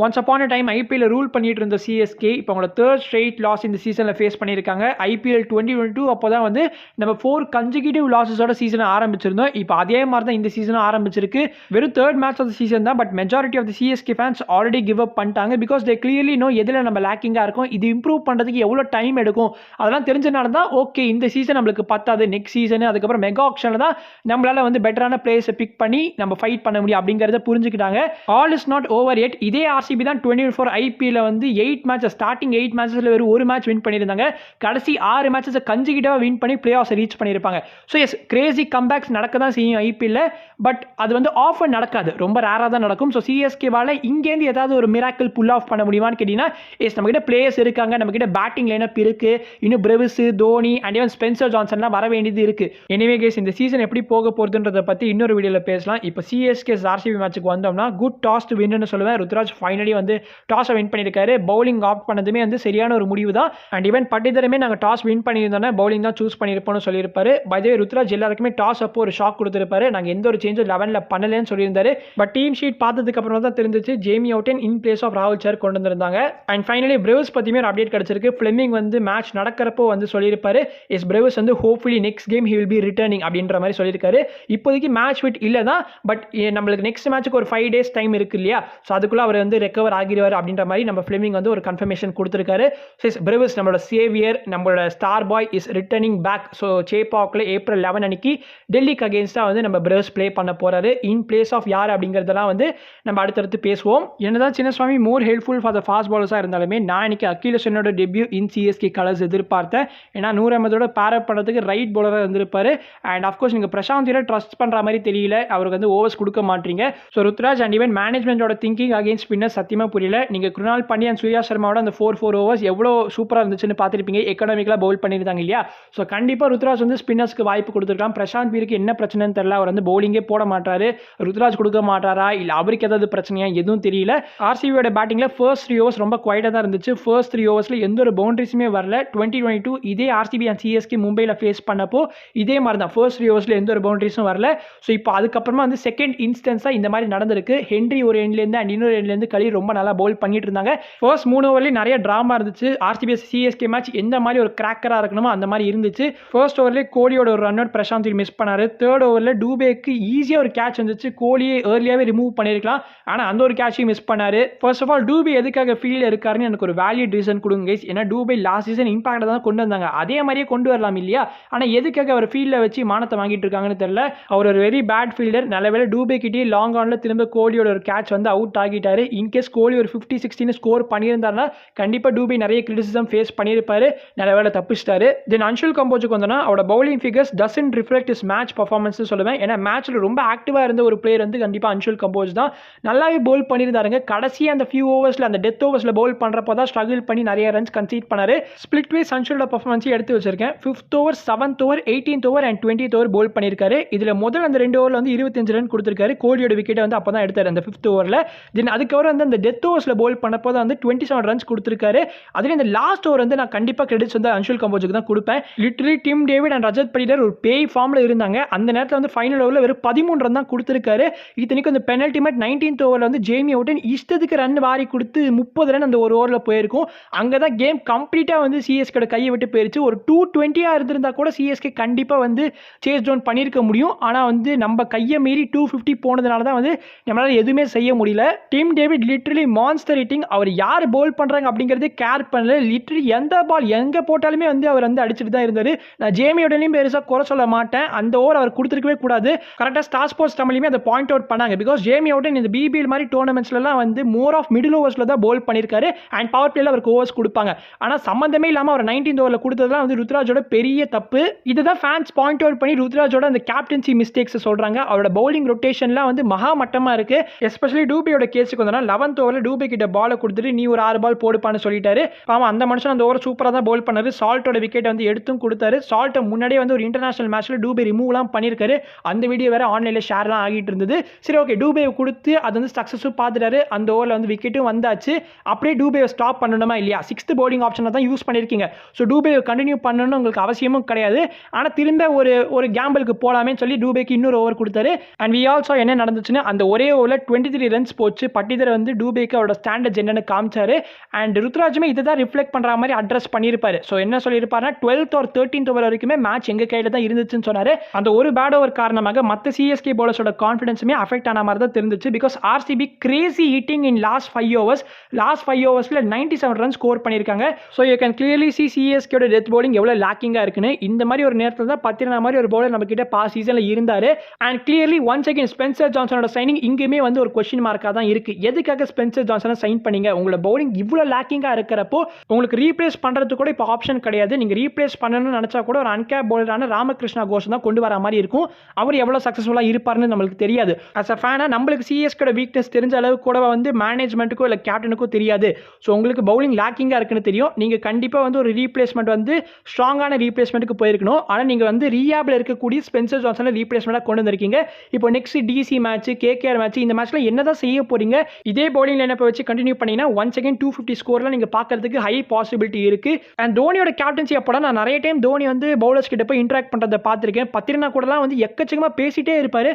Once upon a time IPL rule பண்ணிட்டு இருந்த CSK இப்போ அவங்களோட தேர்ட் ஸ்ட்ரெயிட் லாஸ் இந்த சீசனில் ஃபேஸ் பண்ணியிருக்காங்க. ஐபிஎல் 2022 அப்போ தான் வந்து நம்ம 4 கன்சிக்யூட்டிவ் லாஸஸோட சீசனை ஆரம்பிச்சிருந்தோம். இப்போ அதே மாதிரி தான் இந்த சீசனும் ஆரம்பிச்சிருக்கு. வெறும் third match of the season தான். But majority of the CSK fans already give up பண்ணிட்டாங்க. பிகாஸ் தே கிளியர்லி நோ எதில் நம்ம லேக்கிங்காக இருக்கும், இது இம்ப்ரூவ் பண்ணுறதுக்கு எவ்வளோ டைம் எடுக்கும் அதெல்லாம் தெரிஞ்சனால தான் ஓகே இந்த சீசன் நம்மளுக்கு பத்தாது, நெக்ஸ்ட் சீசன் அதுக்கப்புறம் மெகா ஆக்ஷனில் தான் நம்மளால் வந்து பெட்டரான பிளேயர்ஸை பிக் பண்ணி நம்ம ஃபைட் பண்ண முடியும் அப்படிங்கிறத புரிஞ்சுக்கிட்டாங்க. ஆல் இஸ் நாட் ஓவர் எட். இதே ஆர்சிபி தான் 2024 ஐபிஎல் வந்து 8 மேட்சஸ் ஸ்டார்டிங் 8 மேட்சஸ்ல வெறும் ஒரு மேட்ச் வின் பண்ணியிருந்தாங்க. கடைசி 6 மேட்சஸ் கன்சிக்யூட்டிவா வின் பண்ணி பிளே ஆஃப்ஸ் ரீச் பண்ணியிருப்பாங்க. ஸோ எஸ் கிரேசி கம்பேக்ஸ் நடக்க தான் செய்யும் ஐபிஎல்ல. பட் அது வந்து ஆஃபர் நடக்காது, ரொம்ப ரேராக தான் நடக்கும். ஸோ சிஎஸ்கேவால் இங்கேருந்து ஏதாவது ஒரு மிராக்கிள் புல் ஆஃப் பண்ண முடியுமான்னு கேட்டிங்கன்னா எஸ் நம்மகிட்ட பிளேயர்ஸ் இருக்காங்க, நம்மகிட்ட பேட்டிங் லைனப் இருக்கு, இன்னும் Brevis, Dhoni and even Spencer ஜான்சன்லாம் வர வேண்டியது இருக்கு. எனிவே கேஸ் இந்த சீசன் எப்படி போக போகிறதுன்றதை பற்றி இன்னொரு வீடியோவில் பேசலாம். இப்போ சிஎஸ்கே ஆர்சிபி மேட்சுக்கு வந்தோம்னா குட் டாஸ் டு வின்னு சொல்லுவேன். ருத்ராஜ் ஃபைனலி வந்து டாஸை வின் பண்ணியிருக்காரு. பவுலிங் ஆப்ட் பண்ணதுமே வந்து சரியான ஒரு முடிவு தான். அண்ட் ஈவன் பட்டிதரமே நாங்கள் டாஸ் வின் பண்ணியிருந்தோம்னா பவுலிங் தான் சூஸ் பண்ணியிருப்போம்னு சொல்லியிருப்பாரு. பை த வே ருத்ராஜ் எல்லாருக்குமே டாஸ் அப்போ ஒரு ஷாக் கொடுத்துருப்பாரு. நாங்கள் எந்த ஒரு சேஞ்சும் 11ல் பண்ணலன்னு சொல்லியிருந்தாரு. பட் டீம் ஷீட் பார்த்ததுக்கு அப்புறம் தான் தெரிஞ்சிச்சு Jamie Overton in place of ராகுல் சர் கொண்டு வந்திருந்தாங்க. அண்ட் ஃபைனலி பிரேவ்ஸ் பற்றியுமே ஒரு அப்டேட் கிடைச்சிருக்கு. ஃபிளெமிங் வந்து மேட்ச் நடக்கிறப்போ வந்து சொல்லியிருப்பாரு எஸ் பிரேவ்ஸ் வந்து hopefully next game he will be returning அப்படின்ற மாதிரி சொல்லியிருக்காரு. இப்போதைக்கு மேட்ச் ஃபிட் இல்லை தான். பட் நம்மளுக்கு நெக்ஸ்ட் மேட்ச்சுக்கு ஒரு 5 days டைம் இருக்கு இல்லையா, ஸோ அதுக்குள்ளே அவர் வந்து ரெக்கவர் ஆகிடுவார் அப்படின்ற மாதிரி நம்ம ஃபிளெமிங் வந்து ஒரு கன்ஃபர்மேஷன் கொடுத்துருக்காரு. ஸோ பிரேவ்ஸ் நம்மளோட சேவியர், நம்மளோட star boy is returning back. So சேப்பாக்கில் April 11 அன்னைக்கு டெல்லிக்கு அகேன்ஸ்டாக வந்து நம்ம பிரேவ்ஸ் ப்ளே பண்ண போறாரு. இன் பிளேஸ் ஆஃப் யார் அப்படிங்கிறதெல்லாம் வந்து நம்ம அடுத்தடுத்து பேசுவோம். என்னதான் Chinnaswamy more helpful for the fast பாலர்ஸாக இருந்தாலுமே நான் இன்னைக்கு அகில் ஹசனோட டெபியூ இன் சிஎஸ்கே கலர்ஸ் எதிர்பார்த்தேன். ஏன்னா 100 அஹமதோட பேரப் பண்ணுறதுக்கு ரைட் பவுலராக இருந்திருப்பாரு. அண்ட் அஃப்கோர்ஸ் நீங்கள் பிரசாந்த் ட்ரஸ்ட் பண்ணுற மாதிரி தெரியல, அவருக்கு வந்து ஓவர்ஸ் கொடுக்க மாட்டீங்க. ஸோ ருத்ராஜ் அண்ட் ஈவன் மேனேஜ்மெண்டோட திங்கிங் அகேன்ஸ்ட் ஸ்பின்னர் சத்தியமாக புரியல. நீங்கள் குருணால் பாண்டியா அண்ட் சூர்யா சர்மாவோட அந்த 4 ஓவர்ஸ் எவ்வளோ சூப்பராக இருந்துச்சுன்னு பார்த்துருப்பீங்க. எக்கனாமிக்கலாக பவுல் பண்ணியிருந்தாங்க இல்லையா. ஸோ கண்டிப்பாக ருத்ராஜ் வந்து ஸ்பின்னர்ஸ்க்கு வாய்ப்பு கொடுத்துருக்கலாம். பிரசாந்த் வீருக்கு என்ன பிரச்சனைன்னு தெரியல, அவர் வந்து பவுலிங்கே போட மாட்டாரு. ருத்ராஜ் கொடுக்க மாட்டாரா இல்லை அவருக்கு ஏதாவது பிரச்சனையா எதுவும் தெரியல. ஆர்சிபியோட பேட்டிங்கில் ஃபர்ஸ்ட் 3 ஓவர்ஸ் ரொம்ப குவைட்டாக தான் இருந்துச்சு. ஃபர்ஸ்ட் 3 ஓவர்ஸில் எந்த ஒரு பவுண்டரிஸுமே வரல. 2022 இதே ஆர்சிபி அண்ட் சிஎஸ்கே மும்பையில் ஃபேஸ் பண்ணப்போ இதே மாதிரி தான் ஃபர்ஸ்ட் 3 ஓவர்ஸில் எந்த ஒரு பவுண்டரிஸும் வரல. ஸோ இப்போ அதுக்கப்புறமா வந்து செகண்ட் இன்ஸ்டன்ஸாக இந்த மாதிரி நடந்திருக்கு. ஹென்ரி ஒரு எண்ட்லேருந்து அண்ட் இன்னொரு எண்ட்லேருந்து களி ரொம்ப நல்லா பவுல் பண்ணிட்டு இருந்தாங்க. ஃபர்ஸ்ட் 3 ஓவர்லேயே நிறைய ட்ராமா இருந்துச்சு. ஆர்சிபி சிஎஸ்கே மேட்ச் எந்த மாதிரி ஒரு கிராக்கராக இருக்கணுமோ அந்த மாதிரி இருந்துச்சு. ஃபர்ஸ்ட் ஓவர்லேயே கோலியோட ஒரு ரன் அவுட் பிரசாந்த் மிஸ் பண்ணாரு. தேர்ட் ஓவரில் டூபேக்கு ஈஸியாக ஒரு கேட்ச் வந்துச்சு. கோலியை ஏர்லியாகவே ரிமூவ் பண்ணியிருக்கலாம், ஆனால் அந்த ஒரு கேட்சையும் மிஸ் பண்ணாரு. ஃபர்ஸ்ட் ஆஃப் ஆல் டூபே எதுக்காக ஃபீல்டில் இருக்காருன்னு எனக்கு ஒரு வேலிட் ரீசன் கொடுங்க கைஸ். ஏன்னா டூபே லாஸ்ட் சீசன் இம்பாக்ட் தான் கொண்டு வந்தாங்க, அதே மாதிரியே கொண்டு வரலாம் இல்லையா. ஆனால் எதுக்காக அவர் ஃபீல்டில் வச்சு மானத்தை வாங்கிட்டு இருக்காங்கன்னு தெரியல. அவர் ஒரு வெரி பேட் ஃபீல்டர். நல்லவேளை டூபே கிட்டே லாங் ஆனில் திரும்ப கோலியோட ஒரு கேட்ச் வந்து அவுட் ஆகிட்டாரு. இன்கேஸ் கோலி ஒரு 50-60 ஸ்கோர் பண்ணியிருந்தாருன்னா கண்டிப்பாக டூபே நிறைய கிரிட்டிசிசம் ஃபேஸ் பண்ணியிருப்பாரு. நல்லவேளை தப்பிச்சிட்டாரு. தென் அன்ஷுல் கம்போஜுக்கு வந்தோன்னா அவரோட bowling figures doesn't reflect is match performance சொல்லுவேன். ஏன்னா மேட்ச்சில் ரொம்ப ஆக்டிவாக இருந்த ஒரு பிளேயர் வந்து கண்டிப்பாக அன்ஷுல் கம்போஜ் தான். நல்லாவே பவுல் பண்ணியிருந்தாருங்க. கடைசி அந்த ஃபியூ ஓவர்ஸில் அந்த டெத் ஓவர்ஸில் பவுல் பண்ணுறப்போ தான் ஸ்ட்ரகிள் பண்ணி நிறைய ரன்ஸ் கன்சீட் பண்ணாரு. ஸ்பிளிட் வைஸ் அன்ஷுலோட பர்ஃபார்மன்ஸையும் எடுத்து வச்சிருக்கேன். 5th over, 7th over, 18th over and 20th over Pavul பண்ணியிருக்காரு. இதில் முதல் அந்த 2 ஓவரில் வந்து 25 ரன் கொடுத்துருக்காரு. கோலியோட விக்கெட்டை வந்து அப்போ தான் எடுத்தார் அந்த 5th ஓவரில். தென் அதுக்கப்புறம் வந்து அந்த டெத் ஓவர்ஸில் பவுல் பண்ணப்போ தான் வந்து 27 ரன்ஸ் கொடுத்துருக்காரு. அதுலேயும் இந்த லாஸ்ட் ஓவர் வந்து நான் கண்டிப்பாக கிரெடிட்ஸ் வந்து அன்ஷுல் கம்போஜுக்கு தான் கொடுப்பேன். Literally Tim David and Rajat Patidar ஒரு பேய் ஃபார்மில் இருந்தாங்க. அந்த நேரத்தில் வந்து ஃபைனல் ஓவரில் வெறும் 13 ரன் தான் கொடுத்துருக்காரு. இத்தனைக்கும் அந்த பெனல்டி மேட் 19th ஓவரில் வந்து ஜேமி அவுட்டன் இஷ்டத்துக்கு ரன் வாரி கொடுத்து 30 ரன் அந்த ஒரு ஓவரில் போயிருக்கும். அங்கே தான் கேம் கம்ப்ளீட்டாக வந்து சிஎஸ்கேட கையை விட்டு போயிருச்சு. ஒரு 220 இருந்திருந்தா கூட சிஎஸ்கே கண்டிப்பாக வந்து சேஸ் டவுன் பண்ணியிருக்க முடியும். ஆனால் வந்து நம்ம கையை மீறி 250 போனதுனால தான் வந்து நம்மளால் எதுவுமே செய்ய முடியல. Tim David literally monster hitting. அவர் யார் பவுல் பண்ணுறாங்க அப்படிங்கிறதே கேர் பண்ணல. லிட்டரலி எந்த பால் எங்கே போட்டாலுமே வந்து அவர் வந்து அடிச்சுட்டு தான் இருந்தார். நான் ஜேமியோடனையும் பெருசாக குறை சொல்ல மாட்டேன். அந்த ஓவர் அவர் கொடுத்துருக்கவே கூடாது. கரெக்டாக ஸ்டார் ஸ்போர்ட்ஸ் தமிழ்லையுமே அதை பாயிண்ட் அவுட் பண்ணாங்க. பிகாஸ் ஜேமி அவுட்டன் இந்த பிபிஎல் மாதிரி டோர்னமெண்ட்ஸ்லாம் வந்து மோர் ஆஃப் மிடில் ஓவர்ஸில் தான் பவுல் பண்ணியிருக்காரு. அண்ட் பவர் பிளேல அவருக்கு ஓவர்ஸ் கொடுப்பாங்க. ஆனால் சம்மந்தமே இல்லாமல் அவர் 19th ஓவரில் கொடுத்ததுலாம் வந்து ருத்ராஜோட பெரிய தப்பு. இதுதான் ஃபேன்ஸ் பாயிண்ட் அவுட் பண்ணி ருத்ராஜோட அந்த கேப்டன்சி மிஸ்டேக்ஸ் சொல்கிறாங்க. அவரோட பவுலிங் ரொட்டேஷன்லாம் வந்து மகா மட்டமாக இருக்குது. எஸ்பெஷலி டூபேயோட கேஸுக்கு வந்தோன்னா 11th ஓவரில் டூபே கிட்ட பாலை கொடுத்துட்டு நீ ஒரு 6 பால் போடுப்பான்னு சொல்லிட்டாரு. ஆமாம், அந்த மனுஷன் அந்த ஓவர் சூப்பராக தான் பவுல் பண்ணாரு. சால்ட்டோட விக்கெட் வந்து எடுத்தும் கொடுத்தாரு. சால்ட்டை முன்னாடியே வந்து ஒரு இன்டர்நேஷனல் மேட்ச்சில் டூபே ரிமூவ்லாம் பண்ணியிருக்காரு. அந்த வீடியோ வேறு ஆன்லைனில் ஷேர்லாம் ஆகிட்டு இருந்தது. சரி, ஓகே, டூபே கொடுத்து அது வந்து சக்ஸஸும் பார்த்துட்டாரு. அந்த ஓவரில் வந்து விக்கெட்டும் வந்தாச்சு. அப்படியே டூபேவை ஸ்டாப் பண்ணணுமா இல்லையா? 6th பவுலிங் ஆப்ஷனை தான் யூஸ் பண்ணியிருக்கீங்க. ஸோ டூபேவை கண்டினியூ பண்ணணும்னு உங்களுக்கு அவசியமும் கிடையாது. ஆனால் திரும்ப ஒரு கேம்பிளுக்கு போகலாமே சொல்லி டூபேக்கு இன்னொரு ஓவர் கொடுத்தாரு. அண்ட் வி ஆல்சோ என்ன நடந்துச்சுன்னா அந்த ஒரே ஓவரில் 23 ரன்ஸ் போச்சு. பட்டிதர் வந்து வந்து டூபேக்கு அவரோட ஸ்டாண்டர்ட்ஸ் என்னன்னு காமிச்சாரு. அண்ட் ருத்ராஜுமே இதை தான் ரிஃப்ளெக்ட் பண்ணுற மாதிரி அட்ரஸ் பண்ணியிருப்பாரு. ஸோ என்ன சொல்லியிருப்பாருன்னா 12th or 13th ஓவர் வரைக்குமே மேட்ச் எங்கள் கையில் தான் இருந்துச்சுன்னு சொன்னார். அந்த ஒரு பேட் ஓவர் காரணமாக மற்ற சிஎஸ்கே பவுலர்ஸோட கான்ஃபிடன்ஸுமே அஃபெக்ட் ஆன மாதிரி தான் தெரிஞ்சிச்சு. Because RCB crazy hitting in last 5 overs. Last 5 ஓவர்ஸில் 97 ரன் ஸ்கோர் பண்ணியிருக்காங்க. So you can clearly see சிஎஸ்கேயோட டெத் பவுலிங் எவ்வளோ லேக்கிங்காக இருக்குன்னு. இந்த மாதிரி ஒரு நேரத்தில் தான் பத்திரனா மாதிரி ஒரு பவுலர் நம்ம கிட்ட பாஸ் சீசனில் இருந்தார். And clearly once again Spencer ஜான்சனோட சைனிங் இங்கேயுமே வந்து ஒரு கொஸ்டின் மார்க்காக தான் இருக்குது. எதுக்காக ஸ்பென்சர் ஜான்சனை சைன் பண்ணீங்க? உங்களோட பவுலிங் இவ்வளோ லேக்கிங்காக இருக்கிறப்போ உங்களுக்கு ரீப்ளேஸ் பண்ணுறது கூட இப்போ ஆப்ஷன் கிடையாது. நீங்கள் ரீப்ளேஸ் பண்ணணும்னு நினச்சா கூட ஒரு அன்கேப் பவுலரான ராமகிருஷ்ணா கோஷ் தான் கொண்டு வர மாதிரி இருக்கும். அவர் எவ்வளோ சக்ஸஸ்ஃபுல்லாக இருப்பார்னு நம்மளுக்கு தெரியாது. அஸ் அ ஃபேனாக நம்மளுக்கு சிஎஸ்கேட வீக்னஸ் தெரிஞ்ச அளவு கூட வந்து மேனேஜ்மெண்ட்டுக்கோ இல்லை கேப்டனுக்கோ தெரியாது. ஸோ உங்களுக்கு பவுலிங் லேக்கிங்காக இருக்குன்னு தெரியும். நீங்கள் கண்டிப்பாக வந்து ஒரு ரீப்ளேஸ்மெண்ட் வந்து ஸ்ட்ராங்கான ரீப்ளேஸ்மெண்ட்டுக்கு போயிருக்கணும். ஆனால் நீங்கள் வந்து ரீஹாபில் இருக்கக்கூடிய ஸ்பென்சர் ஜான்சனை ரீப்ளேஸ்மெண்ட்டாக கொண்டு வந்திருக்கீங்க. இப்போ next DC match, KKR match, இந்த மேட்ச்சில் என்ன தான் செய்ய போறீங்க? இதே பவுலிங் லைனப்பை வச்சு கண்டினியூ பண்ணீங்கன்னா ஒன்ஸ் அகேன் 250 ஸ்கோர்லாம் நீங்கள் பார்க்கறதுக்கு ஹை பாசிபிலிட்டி இருக்குது. அண்ட் தோனியோட கேப்டன்சி அப்போ நான் நிறைய டைம் தோனி வந்து பவுலர்ஸ் கிட்ட போய் இன்ட்ராக்ட் பண்ணுறதை பார்த்துருக்கேன். பத்திரனா கூடலாம் வந்து எக்கச்சக்கமாக பேசிட்டே இருப்பார்.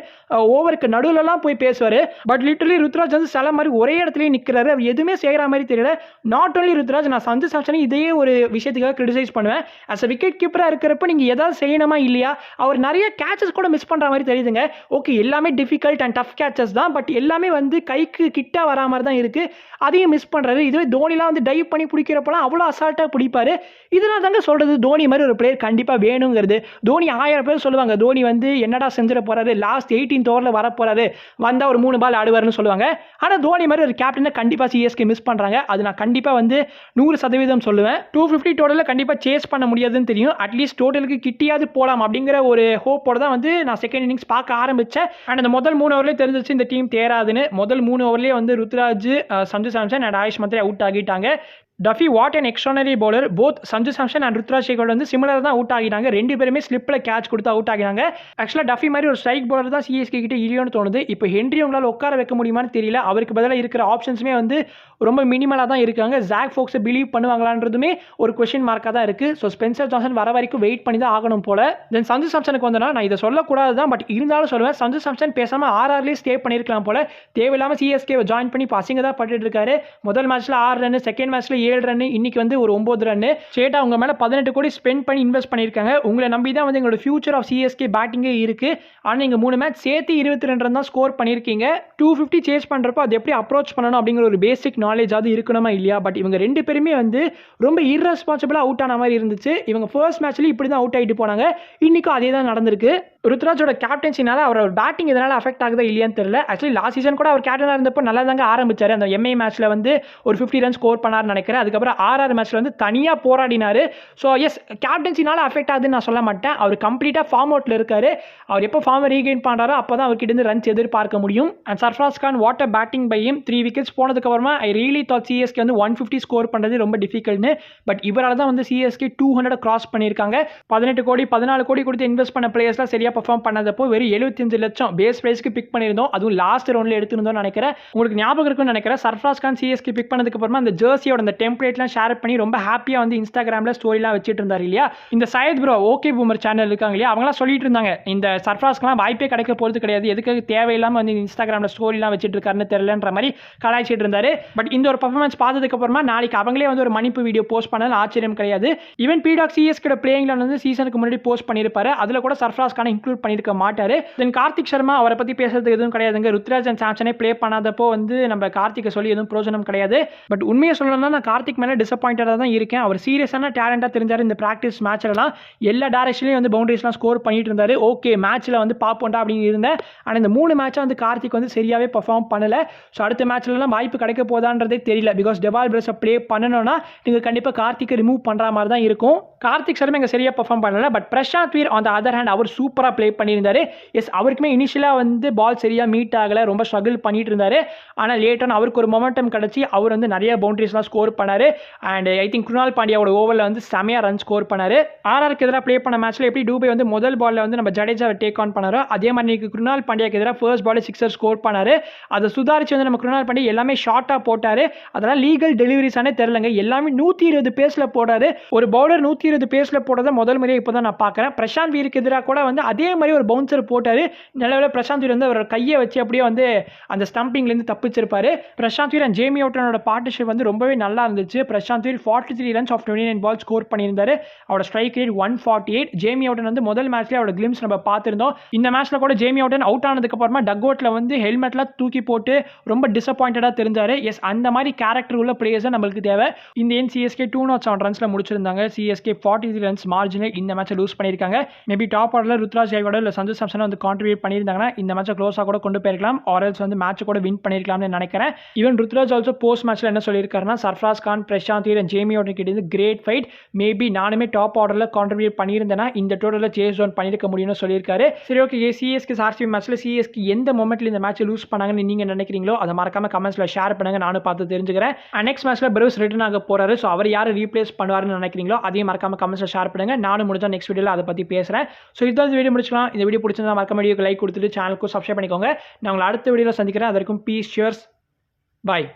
ஓவருக்கு நடுவில்லாம் போய் பேசுவார். பட் லிட்டரலி ருத்ராஜ் வந்து சில மாதிரி ஒரே இடத்துலயே நிற்கிறாரு. அவர் எதுவுமே செய்கிற மாதிரி தெரியல. நாட் ஓன்லி ருத்ராஜ், நான் சஞ்சு சாம்சனை இதே ஒரு விஷயத்துக்காக கிரிட்டிசைஸ் பண்ணுவேன். அஸ் அ விக்கெட் கீப்பராக இருக்கிறப்ப நீங்கள் எதாவது செய்யணுமா இல்லையா? அவர் நிறைய கேச்சஸ் கூட மிஸ் பண்ணுற மாதிரி தெரியுதுங்க. ஓகே, எல்லாமே டிஃபிகல்ட் அண்ட் டஃப் கேச்சஸ் தான். பட் எல்லாமே வந்து கைக்கு கிட்ட வரா மாதிரி தான் இருக்குது. அதையும் மிஸ் பண்ணுறாரு. இதுவே தோனிலாம் வந்து டைவ் பண்ணி பிடிக்கிறப்பலாம் அவ்வளோ அசால்ட்டாக பிடிப்பாரு. இதெல்லாம் தாங்க சொல்கிறது தோனி மாதிரி ஒரு பிளேயர் கண்டிப்பாக வேணுங்கிறது. தோனி 1000 பேர் சொல்லுவாங்க தோனி வந்து என்னடா செஞ்சிட போகிறாரு, லாஸ்ட் 18th ஓவரில் வர போகிறாரு, வந்தால் ஒரு 3 பால் ஆடுவார்னு சொல்லுவாங்க. ஆனால் தோனி மாதிரி ஒரு கேப்டனை கண்டிப்பாக சிஎஸ்கே மிஸ் பண்ணுறாங்க. அது நான் கண்டிப்பாக வந்து 100% சொல்லுவேன். 250 டோட்டலில் கண்டிப்பாக சேஸ் பண்ண முடியாதுன்னு தெரியும். அட்லீஸ்ட் டோட்டலுக்கு கிட்டியாவது போகலாம் அப்படிங்கிற ஒரு ஹோப்போட தான் வந்து நான் செகண்ட் இன்னிங்ஸ் பார்க்க ஆரம்பித்தேன். அண்ட் அந்த முதல் 3 ஓவர்லேயே தெரிஞ்சிச்சு இந்த டீம் தேராதுன்னு. முதல் 3 ஓவர்லேயே வந்து ருத்ராஜ், சஞ்சு சாம்சன் அண்ட் ஆயுஷ் மத்ரே அவுட் ஆகிட்டாங்க. Duffy what and extraordinary bowler. Both Sanju Samson and Ruturaj Shekhar வந்து சிமிலர் தான் அவுட் ஆகிட்டாங்க. 2 பேருமே ஸ்லிப்பில் கேட்ச் கொடுத்து அவுட் ஆகினாங்க. ஆக்சுவலாக டஃபி மாதிரி ஒரு ஸ்ட்ரைக் பவுலர் தான் சிஎஸ்கே கிட்ட இல்லையோன்னு தோணுது. இப்போ ஹென்ரி உங்களால் உட்கார வைக்க முடியுமான்னு தெரியல. அவருக்கு பதிலாக இருக்கிற ஆப்ஷன்ஸுமே வந்து ரொம்ப மினிமலாக தான் இருக்காங்க. ஜாக் ஃபோக்ஸை பிலீவ் பண்ணுவாங்களான்றதுமே ஒரு கொஸ்டின் மார்க்காக தான் இருக்குது. ஸோ ஸ்பென்சர் ஜான்சன் வர வரைக்கும் வெயிட் பண்ணி தான் ஆகணும் போல. தென் சஞ்சு சாம்சனுக்கு வந்தனா நான் இதை சொல்லக்கூடாது தான், பட் இருந்தாலும் சொல்லுவேன். சஞ்சு சாம்சன் பேசாமல் ஆர்ஆர்லேயே ஸ்டே பண்ணியிருக்கலாம் போல. தேவையில்லாமல் சிஎஸ்கே ஜாயின் பண்ணி இப்போ அசிங்க தான் பட்டுட்டு இருக்காரு. முதல் மேட்ச்சில் 6 ரன், செகண்ட் மேட்ச்சில் 7 ரன், இன்னைக்கு வந்து ஒரு 9 ரன். ஸ்ட்ரெயிட்டாக அவங்க மேலே 18 கோடி ஸ்பெண்ட் பண்ணி இன்வெஸ்ட் பண்ணியிருக்காங்க. உங்களை நம்பி தான் வந்து எங்களோட ஃபியூச்சர் ஆஃப் சிஎஸ்கே பேட்டிங்கே இருக்குது. ஆனால் நீங்கள் 3 மேட்ச் சேர்த்து 22 ரன் தான் ஸ்கோர் பண்ணியிருக்கீங்க. 250 சேஸ் பண்ணுறப்போ அது எப்படி அப்ரோச் பண்ணணும் அப்படிங்கிற ஒரு பேசிக் நாலேஜ் அது இருக்கணுமா இல்லையா? பட் இவங்க 2 பேருமே வந்து ரொம்ப இர்ரெஸ்பான்சிபிளாக அவுட் ஆன மாதிரி இருந்துச்சு. இவங்க ஃபர்ஸ்ட் மேட்ச்லேயும் இப்படி தான் அவுட் ஆகிட்டு போனாங்க. இன்றைக்கும் அதே தான் நடந்திருக்கு. ருத்ராஜோட கேப்டன்சினால அவரோட பேட்டிங் இதனால் அஃபெக்ட் ஆகுதா இல்லையான்னு தெரியல. ஆக்சுவலி லாஸ்ட் சீசன் கூட அவர் கேப்டனாக இருந்தப்போ நல்லா தாங்க ஆரம்பிச்சார். அந்த எம்ஐ மேட்ச்சில் வந்து ஒரு 50 ரன் ஸ்கோர் பண்ணார்னு நினைக்கிறேன். அதுக்கப்புறம் ஆர்ஆர் மேட்ச்சில் வந்து தனியாக போராடினார். ஸோ எஸ், கேப்டன்சினால அஃபெக்ட் ஆகுதுன்னு நான் சொல்ல மாட்டேன். அவர் கம்ப்ளீட்டாக ஃபார்ம் அவுட்டில் இருக்கார். அவர் எப்போ ஃபார்மை ரீகெயின் பண்ணுறாரோ அப்போ தான் அவர்கிட்ட இருந்து ரன்ஸ் எதிர்பார்க்க முடியும். And Sarfaraz Khan what a batting by him. 3 wickets போனதுக்கப்புறமா ஐ ரியலி தாட் சிஎஸ்கே வந்து 150 ஸ்கோர் பண்ணுறது ரொம்ப டிஃபிகல்ட்னு. பட் இவரால் தான் வந்து சிஎஸ்கே 200 கிராஸ் பண்ணியிருக்காங்க. 18 கோடி 14 கோடி கொடுத்து இன்வெஸ்ட் பண்ண பிளேயர்ஸ்லாம் சரியாக பர்ஃபார்ம் பண்ணதப்போ வெறும் 75 லட்சம் பேஸ் பிரைஸ்க்கு பிக் பண்ணியிருந்தோம். அதுவும் லாஸ்ட் ரவுண்டில் எடுத்துருந்தோம்னு நினைக்கிறேன். உங்களுக்கு ஞாபகம் இருக்குன்னு நினைக்கிறேன். சர்ஃப்ராஸ் கான் சிஎஸ்கே பிக் பண்ணதுக்கு அப்புறமா அந்த ஜெர்சியோட அந்த டெம்ப்ளேட்லாம் ஷேர் பண்ணி ரொம்ப ஹாப்பியாக வந்து இன்ஸ்டாகிராமில் ஸ்டோரிலாம் வச்சுட்டு இருந்தார் இல்லையா? இந்த Syed bro okay boomer channel இருக்காங்க இல்லையா, அவங்களாம் சொல்லிட்டு இருந்தாங்க இந்த சர்ஃப்ராஸ்க்குலாம் வாய்ப்பே கிடைக்க போகிறது கிடையாது, எதுக்காக தேவையில்லாமல் வந்து இன்ஸ்டாகிராமில் ஸ்டோரிலாம் வச்சுட்டு இருக்காருன்னு தெரியலன்ற மாதிரி கலாய்ச்சிட்டு இருந்தாரு. பட் இந்த ஒரு பர்ஃபார்மன்ஸ் பார்த்ததுக்கு அப்புறமா நாளைக்கு அவங்களே வந்து ஒரு மன்னிப்பு வீடியோ போஸ்ட் பண்ணது ஆச்சரியம் கிடையாது. ஈவன் பீடாக் சிஎஸ்கே பிளேயிங்ல வந்து சீசனுக்கு முன்னாடி போஸ்ட் பண்ணியிருப்பாரு. அதில் கூட சர்ஃப்ராஸ் கான இன்க்ளூட் பண்ணியிருக்க மாட்டார். தென் கார்த்திக் சர்மா அவரை பற்றி பேசுறதுக்கு எதுவும் கிடையாதுங்க. ருத்ராஜ் அண்ட் சாம்சனே ப்ளே பண்ணாதப்போ வந்து நம்ம கார்த்திகை சொல்லி எதுவும் பிரோஜனம் கிடையாது. பட் உண்மையை சொல்லணும்னா நான் கார்த்திக் மேலே டிசப்பாயிண்டடாக தான் இருக்கேன். அவர் சீரியஸான டேலண்டாக தெரிஞ்சார். இந்த ப்ராக்டிஸ் மேட்ச்லாம் எல்லா டேரக்ஷன்லையும் வந்து பவுண்டரிஸ்லாம் ஸ்கோர் பண்ணிட்டு இருந்தார். ஓகே, மேட்ச்சில் வந்து பார்ப்போண்டா அப்படின்னு இருந்தேன். ஆனால் இந்த 3 மேட்சாக வந்து கார்த்திக் வந்து சரியாகவே பர்ஃபார்ம் பண்ணலை. ஸோ அடுத்த மேட்ச்லலாம் வாய்ப்பு கிடைக்க போதான்றதே தெரியல. பிகாஸ் டெவால் பிரஸை ப்ளே பண்ணணும்னா நீங்கள் கண்டிப்பாக கார்த்திகை ரிமூவ் பண்ணுற மாதிரி தான் இருக்கும். கார்த்திக் சர்மா இங்கே சரியாக பர்ஃபார்ம் பண்ணல. But Prashant Veer on the other hand அவர் சூப்பராக ப்ளே பண்ணியிருந்தார். எஸ், அவருக்குமே இனிஷியலாக வந்து பால் சரியாக மீட் ஆகலை, ரொம்ப ஸ்ட்ரகிள் பண்ணிட்டு இருந்தார். ஆனால் லேட்டான அவருக்கு ஒரு மொமெண்டம் கிடச்சி அவர் வந்து நிறைய பவுண்டரிஸ்லாம் ஸ்கோர் பண்ணார். அண்ட் ஐ திங்க் குருணால் பாண்டியாவோட ஓவரில் வந்து செமையாக ரன் ஸ்கோர் பண்ணார். ஆர்ஆருக்கு எதிராக ப்ளே பண்ண மேட்ச்சில் எப்படி டூபே வந்து முதல் பாலில் வந்து நம்ம ஜடேஜாவை டேக் ஆன் பண்ணாரோ அதே மாதிரி இன்னைக்கு குருணால் பாண்டியாக்கு எதிராக ஃபர்ஸ்ட் பால் 6 ஸ்கோர் பண்ணார். அதை சுதாரிச்சு வந்து நம்ம குருணால் பாண்டியா எல்லாமே ஷார்ட்டாக போட்டார். அதெல்லாம் லீகல் டெலிவரிஸானே தெரிலங்க. எல்லாமே 120 பேஸில் போடாரு. ஒரு பவுலர் 120 பேஸில் போடுறத முதல் முறையாக இப்போ தான் நான் பார்க்குறேன். பிரசாந்த் வீருக்கு எதிராக கூட வந்து அதே மாதிரி ஒரு பவுன்சர் போட்டார். நல்லவேளை பிரசாந்த் வீர் வந்து அவரோட கையை வச்சு அப்படியே வந்து அந்த ஸ்டம்பிங்லேருந்து தப்பிச்சிருப்பாரு. பிரசாந்த் வீர் அண்ட் ஜேமி ஓட்டனோட பார்ட்னர்ஷிப் வந்து ரொம்பவே நல்லா இருந்துச்சு. Prashant Veer 43 runs of 29 ball score பண்ணியிருந்தாரு. அவரோட ஸ்ட்ரைக் ரேட் 148. ஜேமி ஓட்டன் வந்து முதல் மேட்ச்லேயே அவரோட கிளிம்ஸ் நம்ம பார்த்துருந்தோம். இந்த மேட்ச்சில் கூட ஜேமி ஓட்டன் அவுட் ஆனதுக்கப்புறமா டக் அவுட்டில் வந்து ஹெல்மெட்லாம் தூக்கி போட்டு ரொம்ப டிசப்பாயிண்டடாக தெரிஞ்சார். எஸ், அந்த மாதிரி கேரக்டர் உள்ள பிளேயர்ஸை நம்மளுக்கு தேவை. இந்த என் சிஎஸ்கே 207 ரன்ஸில் முடிச்சிருந்தாங்க. சிஎஸ்கே 43 ரன்ஸ் மார்ஜினில் இந்த மேட்சை லூஸ் பண்ணியிருக்காங்க. மேபி டாப் ஆர்டரில் ருத்ராஜ் ஜெயவாடோ இல்லை சஞ்சு சாம்சன் வந்து கான்ட்ரிபியூட் பண்ணியிருந்தாங்கன்னா இந்த மேட்சை க்ளோஸாக கூட கொண்டு போயிருக்கலாம். ஆர்எல்ஸ் வந்து மேட்ச் கூட வின் பண்ணியிருக்கலாம்னு நினைக்கிறேன். ஈவன் ருத்ராஜ் ஆல்சோ போஸ்ட் மேட்ச்சில் என்ன சொல்லியிருக்காருன்னா, Sarfaraz Khan, Prashant Veer and Jamie Overton கிட்ட இருந்து கிரேட் ஃபைட். மேபி நானுமே டாப் ஆர்டரில் கான்ட்ரிபியூட் பண்ணியிருந்தேன்னா இந்த டோட்டலில் சேஸ் டவுன் பண்ணியிருக்க முடியும்னு சொல்லியிருக்காரு. சரி, ஓகே. சிஎஸ்கே ஆர்சிபி மேட்ச்சில் சிஎஸ்கே எந்த மொமெண்ட்டில் இந்த மேட்ச்சை லூஸ் பண்ணாங்கன்னு நீங்கள் நினைக்கிறீங்களோ அதை மறக்காம கமெண்ட்ஸில் ஷேர் பண்ணுங்க. நானும் பார்த்து தெரிஞ்சுக்கிறேன். நெக்ஸ்ட் மேட்ச்சில் பிரூஸ் ரிட்டர்ன் ஆக போறாரு. ஸோ அவர் யாரை ரீப்ளேஸ் பண்ணுவாருன்னு நினைக்கிறீங்களோ அதையும் மறக்காம கமெண்ட்ஸில் ஷேர் பண்ணுங்க. நானும் முடிஞ்சா நெக்ஸ்ட் வீடியோவில் அதை பற்றி பேசுகிறேன். ஸோ இதுதான் இந்த வீடியோ முடிச்சுக்கலாம். இந்த வீடியோ பிடிச்சிருந்தா மறக்காம வீடியோக்கு லைக் கொடுத்துட்டு சேனலுக்கு சப்ஸ்கிரைப் பண்ணிக்கோங்க. நான் உங்களை அடுத்த வீடியோவில் சந்திக்கிறேன். அது வரைக்கும் பீஸ், சியர்ஸ், பாய்.